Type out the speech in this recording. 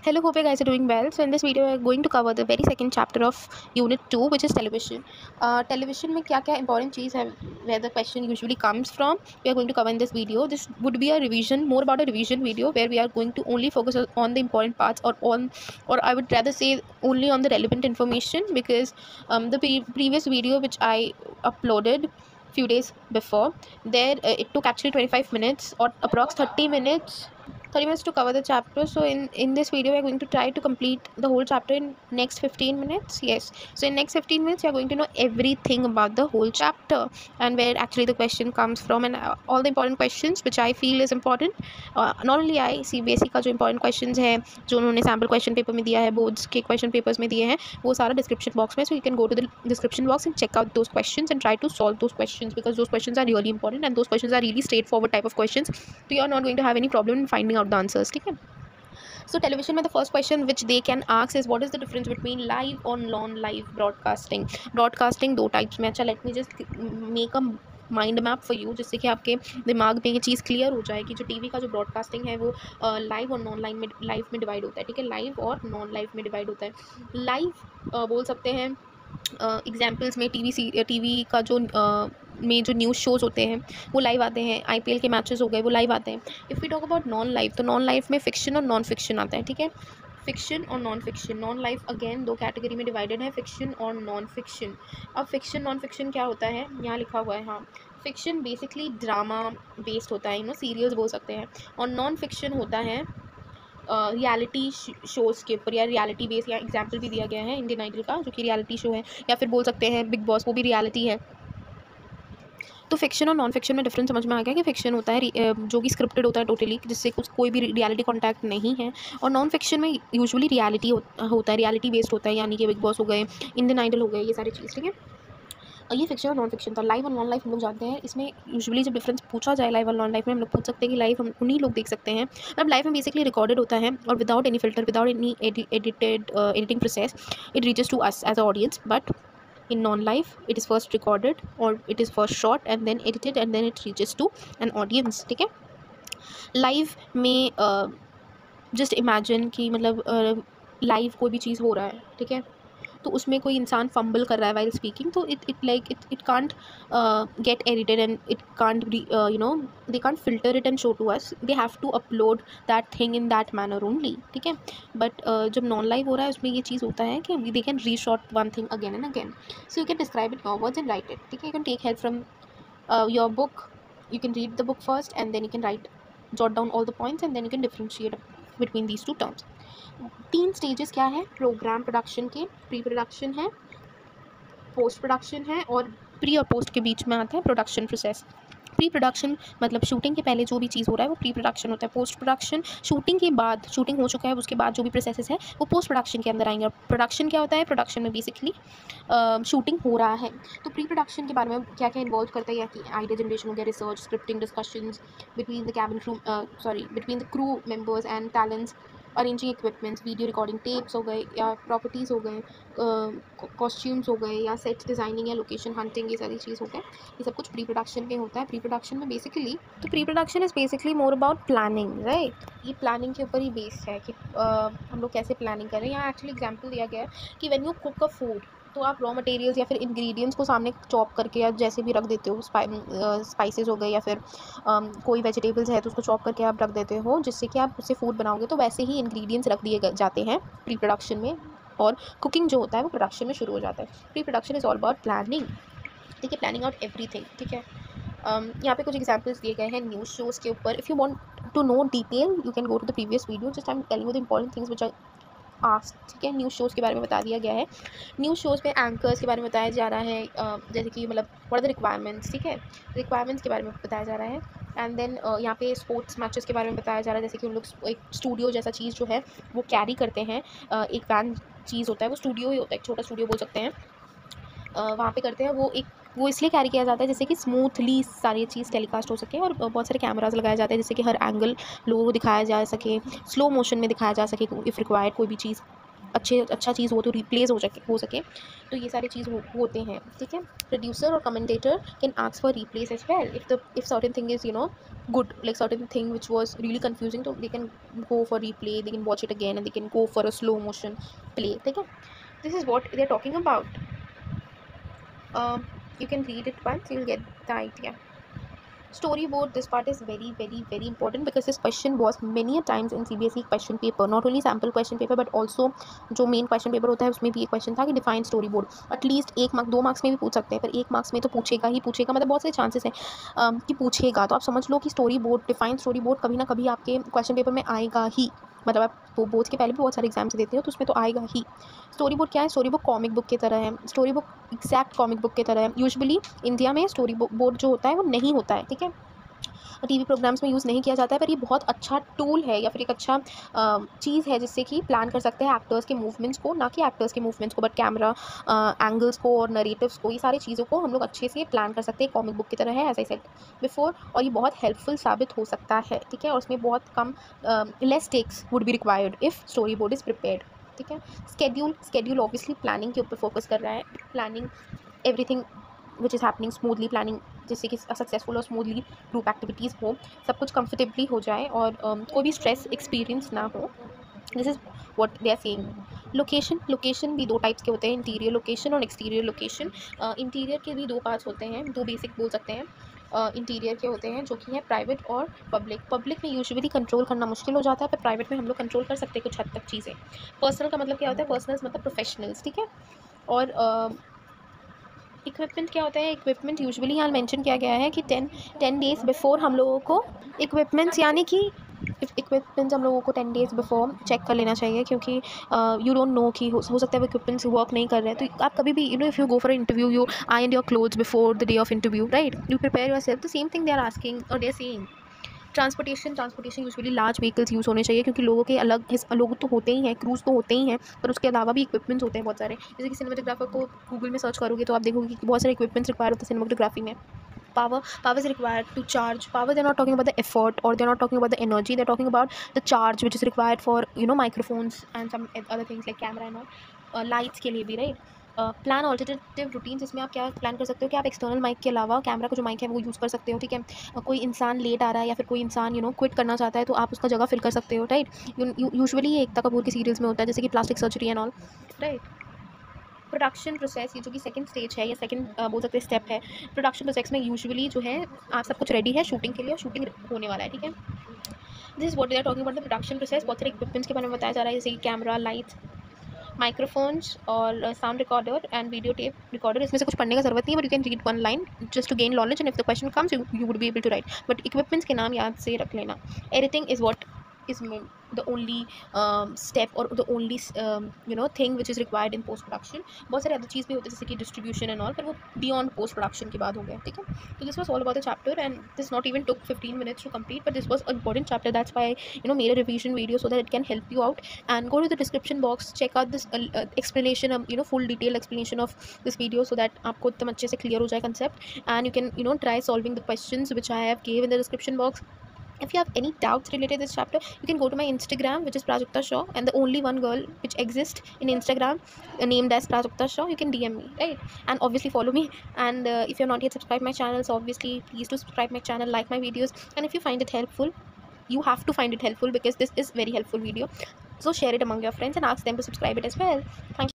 Hello, hope you guys are doing well. So in this video, we are going to cover the very second chapter of Unit 2, which is television. Television में क्या क्या important चीज़ है, where the question usually comes from, we are going to cover in this video. This would be a revision, more about a revision video, where we are going to only focus on the important parts, or I would rather say only on the relevant information, because the previous video which I uploaded few days before, there it took actually 25 minutes or approx 30 minutes to cover the chapter. So in this video, we are going to try to complete the whole chapter in next 15 minutes. Yes, so in next 15 minutes you are going to know everything about the whole chapter and where actually the question comes from, and all the important questions which I feel is important. Not only I, CBSE का जो important questions है, जो उन्होंने sample question paper में दिया है, boards के question papers में दिए हैं, वो सारा description box में, so you can go to the description box and check out those questions and try to solve those questions, because those questions are really important and those questions are really straightforward type of questions, so you are not going to have any problem in finding out the answers. ठीक है. So television में the first question which they can ask is, what is the difference between live और non-live broadcasting? Broadcasting दो types में. अच्छा, let me just make a mind map for you, जिससे कि आपके दिमाग में ये चीज़ क्लियर हो जाए कि जो टीवी का जो ब्रॉडकास्टिंग है वो लाइव और नॉन लाइव में डिवाइड होता है. ठीक है, लाइव और नॉन लाइव में डिवाइड होता है. लाइव बोल सकते हैं एग्जाम्पल्स में टीवी का जो में जो न्यूज़ शोज़ होते हैं वो लाइव आते हैं. IPL के मैचेस हो गए वो लाइव आते हैं. If we talk about non live, तो नॉन लाइव में फ़िक्शन और नॉन फिक्शन आता है. ठीक है, फिक्शन और non fiction. Non live again दो कैटेगरी में डिवाइडेड है, फिक्शन और नॉन फिक्शन. अब फिक्शन नॉन फिक्शन क्या होता है, यहाँ लिखा हुआ है. हाँ, फिक्शन बेसिकली ड्रामा बेस्ड होता है, सीरियल्स बोल सकते हैं. और नॉन फिक्शन होता है रियलिटी शोज़ के ऊपर या रियलिटी बेस, या एग्जाम्पल भी दिया गया है इंडियन आइडल का, जो कि रियलिटी शो है, या फिर बोल सकते हैं बिग बॉस, वो भी रियलिटी है. तो फिक्शन और नॉन फिक्शन में डिफरेंस समझ में आ गया कि फिक्शन होता है जो कि स्क्रिप्टेड होता है टोटली, जिससे कुछ कोई भी रियलिटी कॉन्टैक्ट नहीं है. और नॉन फिक्शन में यूजुअली रियलिटी होता है, रियलिटी बेस्ड होता है, यानी कि बिग बॉस हो गए, इंडियन आइडल हो गए, ये सारी चीज़. ठीक है, और ये फिक्शन और नॉन फिक्शन था. लाइव और नॉन लाइव हम लोग जानते हैं. इसमें यूजुअली जब डिफरेंस पूछा जाए लाइव और नॉन लाइव में, हम लोग पूछ सकते हैं कि लाइव हम उन्हीं लोग देख सकते हैं. अब लाइव में बेसिकली रिकॉर्डेड होता है और without any filter, without any editing process, it reaches to us as a audience. But in non-live it is first recorded or it is first shot and then edited and then it reaches to an audience. ठीक है, live में just imagine कि मतलब live कोई भी चीज़ हो रहा है. ठीक है, तो उसमें कोई इंसान फंबल कर रहा है वाइल स्पीकिंग, तो it can't get edited and it can't they can't filter it and show to us. They have to upload that thing in that manner only. ठीक है, बट जब नॉन लाइव हो रहा है उसमें ये चीज़ होता है कि they can reshoot one thing again and again. So you can describe it your words and write it. ठीक है, you can take help from your book. You can read the book first and then you can jot down all the points and then you can differentiate between these two terms. 3 stages क्या है programme production के? Pre production है, post production है, और pre और post के बीच में आता है प्रोडक्शन प्रोसेस. प्री प्रोडक्शन मतलब शूटिंग के पहले जो भी चीज़ हो रहा है वो प्री प्रोडक्शन होता है. पोस्ट प्रोडक्शन शूटिंग के बाद, शूटिंग हो चुका है उसके बाद जो भी प्रोसेसेस है वो पोस्ट प्रोडक्शन के अंदर आएंगे. और प्रोडक्शन क्या होता है, प्रोडक्शन में बेसिकली शूटिंग हो रहा है. तो प्री प्रोडक्शन के बारे में क्या क्या इन्वॉल्व करता है, या कि आइडिया जनरेशन हो गया, research, scripting, discussions between the crew members and talents, arranging equipments, video recording tapes हो गए, या प्रॉपर्टीज़ हो गए, कॉस्ट्यूम्स हो गए, या सेट डिज़ाइनिंग या लोकेशन हंटिंग, ये सारी चीज़ हो गए. ये सब कुछ प्री प्रोडक्शन में होता है. प्री प्रोडक्शन में बेसिकली, तो pre production is basically more about planning, right. ये प्लानिंग के ऊपर ही बेस्ड है कि हम लोग कैसे प्लानिंग करें. यहाँ एक्चुअली एग्जाम्पल दिया गया है कि when you cook a food, तो आप रॉ मटेरियल्स या फिर इंग्रेडिएंट्स को सामने चॉप करके या जैसे भी रख देते हो, स्पाइसेस हो गए या फिर कोई वेजिटेबल्स है तो उसको चॉप करके आप रख देते हो, जिससे कि आप उससे फूड बनाओगे. तो वैसे ही इंग्रेडिएंट्स रख दिए जाते हैं प्री प्रोडक्शन में, और कुकिंग जो होता है वो प्रोडक्शन में शुरू हो जाता है. Pre production is all about planning. ठीक है, प्लानिंग आउट एवरीथिंग. ठीक है, यहाँ पे कुछ एग्जाम्पल्स दिए गए हैं न्यूज़ शोज़ के ऊपर. If you want to know detail you can go to the previous video. Just I am telling you the important things which are asked. ठीक है, न्यूज़ शोज़ के बारे में बता दिया गया है. न्यूज़ शोज़ में एंकर्स के बारे में बताया जा रहा है, जैसे कि मतलब व्हाट आर द रिक्वायरमेंट्स. ठीक है, रिक्वायरमेंट्स के बारे में बताया जा रहा है. एंड देन यहाँ पे स्पोर्ट्स मैचेस के बारे में बताया जा रहा है, जैसे कि उन लोग एक स्टूडियो जैसा चीज़ जो है वो कैरी करते हैं. एक वैन चीज़ होता है, वो स्टूडियो ही होता है, एक छोटा स्टूडियो बोल सकते हैं, वहाँ पे करते हैं. वो इसलिए कैरी किया जाता है जैसे कि स्मूथली सारी चीज़ टेलीकास्ट हो सके, और बहुत सारे कैमराज लगाए जाते हैं जिससे कि हर एंगल लोगों को दिखाया जा सके, स्लो मोशन में दिखाया जा सके इफ़ रिक्वायर्ड कोई भी चीज़. अच्छा चीज़ हो तो रिप्लेस हो सके, तो ये सारी चीज़ होते हैं, ठीक है। प्रोड्यूसर और commentator can ask for replace as well if certain thing is good, like certain thing which was really confusing, so they can go for replay, they can watch it again, and they can go for a slow motion play, ठीक है। This is what they're talking about. You can read it once, you'll get the idea. Storyboard, this part is very very very important because this question was many a times in CBSE question paper, not only sample question paper but also जो main question paper होता है उसमें भी एक question था कि define story board. At least 1 marks 2 marks में भी पूछ सकते हैं, पर 1 मार्क्स में तो पूछेगा ही पूछेगा, मतलब बहुत से चांसेस हैं कि पूछेगा। तो आप समझ लो कि story board, define story board कभी ना कभी आपके क्वेश्चन पेपर में आएगा ही, मतलब आप वो बोर्ड के पहले भी बहुत सारे एग्जाम्स देते हो तो उसमें तो आएगा ही। स्टोरी बोर्ड क्या है? स्टोरी बुक कॉमिक बुक की तरह है, story book exact comic book की तरह है। यूजुअली इंडिया में स्टोरी बोर्ड जो होता है वो नहीं होता है, ठीक है, टीवी प्रोग्राम्स में यूज़ नहीं किया जाता है, पर ये बहुत अच्छा टूल है या फिर एक अच्छा चीज़ है जिससे कि प्लान कर सकते हैं एक्टर्स के मूवमेंट्स को, ना कि एक्टर्स के मूवमेंट्स को बट कैमरा एंगल्स को और नरेटिव्स को, ये सारी चीज़ों को हम लोग अच्छे से प्लान कर सकते हैं। कॉमिक बुक की तरह है एज आई सेड बिफोर, और ये बहुत हेल्पफुल साबित हो सकता है, ठीक है। और उसमें बहुत कम less text would be required if storyboard is prepared, ठीक है। स्केड्यूल ऑब्वियसली प्लानिंग के ऊपर फोकस कर रहा है, planning everything which is happening smoothly, planning जिससे कि सक्सेसफुल और स्मूथली ग्रुप एक्टिविटीज़ हो, सब कुछ कंफर्टेबली हो जाए और कोई भी स्ट्रेस एक्सपीरियंस ना हो। This is what they are saying. Location भी 2 टाइप्स के होते हैं, इंटीरियर लोकेशन और एक्सटीरियर लोकेशन। इंटीरियर के भी 2 पार्ट्स होते हैं, 2 बेसिक बोल सकते हैं। इंटीरियर के होते हैं जो कि है प्राइवेट और पब्लिक में यूजुअली कंट्रोल करना मुश्किल हो जाता है, पर प्राइवेट में हम लोग कंट्रोल कर सकते हैं कुछ हद तक चीज़ें। पर्सनल का मतलब क्या होता है? पर्सनल्स मतलब प्रोफेशनल्स, ठीक है। और इक्विपमेंट क्या होता है? इक्विपमेंट यूजुअली यहाँ मेंशन किया गया है कि 10 डेज़ बिफोर हम लोगों को इक्विपमेंट्स, यानी कि इक्विपमेंट्स हम लोगों को 10 डेज़ बिफोर चेक कर लेना चाहिए, क्योंकि यू डोंट नो कि हो सकता है वो इक्विपमेंट्स वर्क नहीं कर रहे हैं। तो आप कभी भी if you go for interview, you iron your clothes before the day of interview, right, you prepare yourself. The same thing they are asking और they are saying. Transportation usually large vehicles use होने चाहिए, क्योंकि लोगों के लोग तो होते ही हैं, क्रूज़ तो होते ही हैं, पर उसके अलावा भी इक्विपमेंट्स होते हैं बहुत सारे। जैसे कि सिनेमेटोग्राफर को गूगल में सर्च करोगे तो आप देखोगे कि बहुत सारे इक्विपमेंट्स रिक्वायर होते हैं सिनेमेटोग्राफी में। Power is required to charge. Power, they're not talking about the effort or they're not talking about the energy, they're talking about the charge which is required for microphones and some other things like camera and all, lights के लिए भी, right। Plan alternative routines, इसमें आप क्या plan कर सकते हो कि आप एक्सटर्नल माइक के अलावा कैमरा का जो माइक है वो यूज़ कर सकते हो, ठीक है। कोई इंसान लेट आ रहा है या फिर कोई इंसान क्विट करना चाहता है तो आप उसका जगह फिल कर सकते हो, राइट। यूजुअली ये एकता कपूर के सीरियल्स में होता है, जैसे कि plastic surgery and all, right. Production process, ये जो कि सेकंड स्टेज है या सेकंड बोल सकते हैं स्टेप है। प्रोडक्शन प्रोसेस में यूजुअली जो है आप सब कुछ रेडी है शूटिंग के लिए, और शूटिंग होने वाला है, ठीक है। This is what they are talking about the production process. बहुत सारे इक्विपमेंट्स के बारे में बताया जा रहा है, जैसे कि कैमरा, लाइट्स, माइक्रोफोन्स और sound recorder and video tape recorder. इसमें से कुछ पढ़ने का जरूरत नहीं है, but you can read 1 line just to gain knowledge, and if the question comes you would be able to write, but equipments के नाम याद से रख लेना। Editing is what is the only step or the only thing which is required in post production. बहुत सारे other चीज़ भी होते हैं जैसे कि डिस्ट्रीब्यूशन एंड ऑल, पर वो बियॉन्ड पोस्ट प्रोडक्शन के बाद हो गया, ठीक है। तो this was all about the chapter and this not even took 15 minutes to complete, but this was an important chapter. That's why I made a revision video so that it can help you out. And go to the description box, check out this explanation, full detailed explanation of this video, so that आपको एकदम अच्छे से clear हो जाए concept, and you can try solving the questions which I have gave in the description box. If you have any doubts related to this chapter, you can go to my Instagram, which is Prajakta Shaw, and the only one girl which exists in Instagram named as Prajakta Shaw. You can DM me, right? And obviously follow me. And if you're not yet subscribed my channel, so obviously please do subscribe my channel, like my videos, and if you find it helpful, you have to find it helpful because this is very helpful video. So share it among your friends and ask them to subscribe it as well. Thank you.